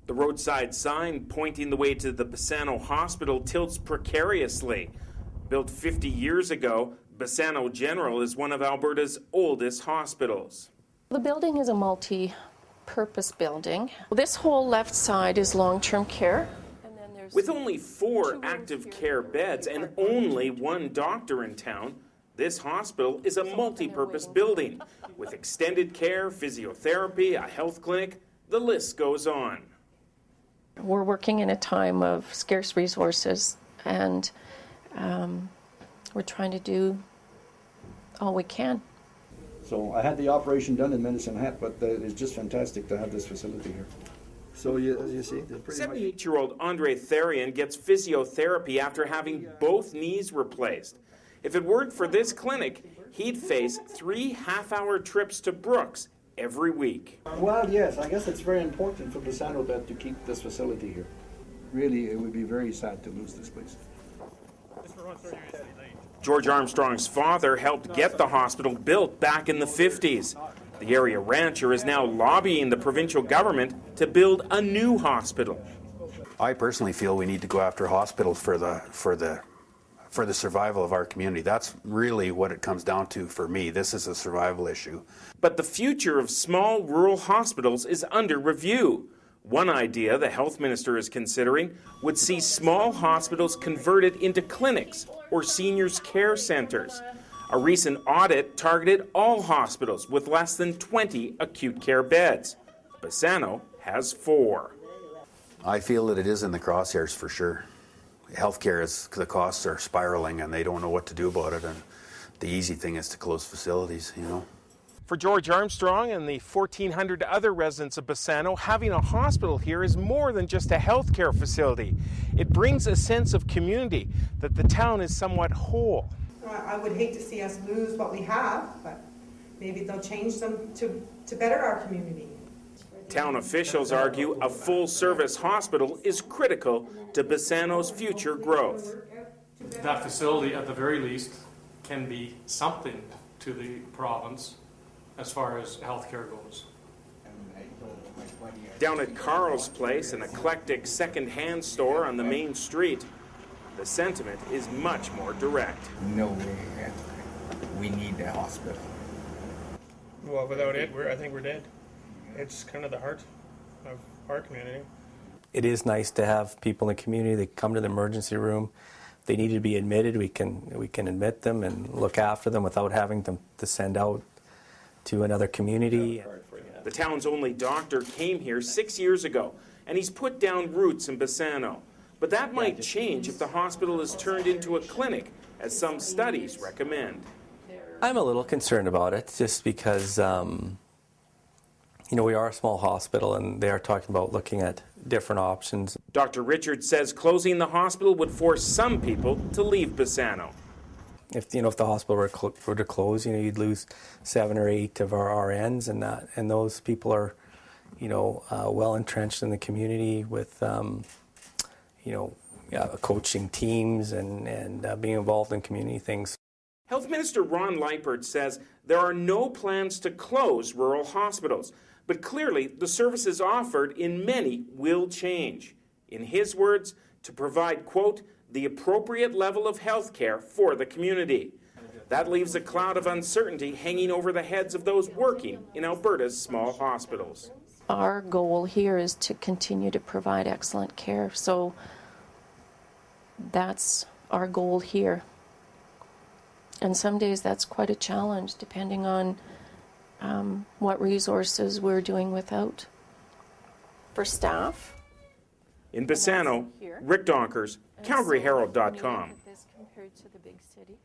The roadside sign pointing the way to the Bassano Hospital tilts precariously. Built 50 years ago, Bassano General is one of Alberta's oldest hospitals. The building is a multi-purpose building. This whole left side is long-term care. And then there's with only 4 active care beds and only 1 doctor in town, this hospital is a multi-purpose building with extended care, physiotherapy, a health clinic. The list goes on. We're working in a time of scarce resources, and we're trying to do all we can. So I had the operation done in Medicine Hat, but it's just fantastic to have this facility here. So you see, 78-year-old Audrey Therrien gets physiotherapy after having both knees replaced. If it weren't for this clinic, he'd face 3 half-hour trips to Brooks every week. Well, yes, I guess it's very important for Bassano to keep this facility here. Really, it would be very sad to lose this place. George Armstrong's father helped get the hospital built back in the 50s. The area rancher is now lobbying the provincial government to build a new hospital. I personally feel we need to go after hospitals for the survival of our community. That's really what it comes down to for me. This is a survival issue. But the future of small rural hospitals is under review. One idea the health minister is considering would see small hospitals converted into clinics or seniors' care centers. A recent audit targeted all hospitals with less than 20 acute care beds. Bassano has 4. I feel that it is in the crosshairs for sure. Healthcare the costs are spiraling and they don't know what to do about it, and the easy thing is to close facilities, you know. For George Armstrong and the 1,400 other residents of Bassano, having a hospital here is more than just a healthcare facility. It brings a sense of community, that the town is somewhat whole. I would hate to see us lose what we have, but maybe they'll change them to better our community. Town officials argue a full-service hospital is critical to Bassano's future growth. That facility, at the very least, can be something to the province as far as healthcare goes. Down at Carl's Place, an eclectic second-hand store on the main street, the sentiment is much more direct. No way. We need the hospital. Well, without it, I think we're dead. It's kind of the heart of our community. It is nice to have people in the community that come to the emergency room. If they need to be admitted, we can admit them and look after them without having them to send out to another community. The town's only doctor came here 6 years ago, and he's put down roots in Bassano. But that might change if the hospital is turned into a clinic, as some studies recommend. I'm a little concerned about it, just because we are a small hospital, and they are talking about looking at different options. Dr. Richards says closing the hospital would force some people to leave Bassano. If the hospital were to close, you'd lose 7 or 8 of our RNs, and those people are, well entrenched in the community with, coaching teams and being involved in community things. Health Minister Ron Leipert says there are no plans to close rural hospitals, but clearly the services offered in many will change. In his words, to provide, quote, the appropriate level of health care for the community. That leaves a cloud of uncertainty hanging over the heads of those working in Alberta's small hospitals. Our goal here is to continue to provide excellent care, so that's our goal here. And some days that's quite a challenge, depending on what resources we're doing without. For staff. In Bassano, Rick Donkers, CalgaryHerald.com. Compared to the big city.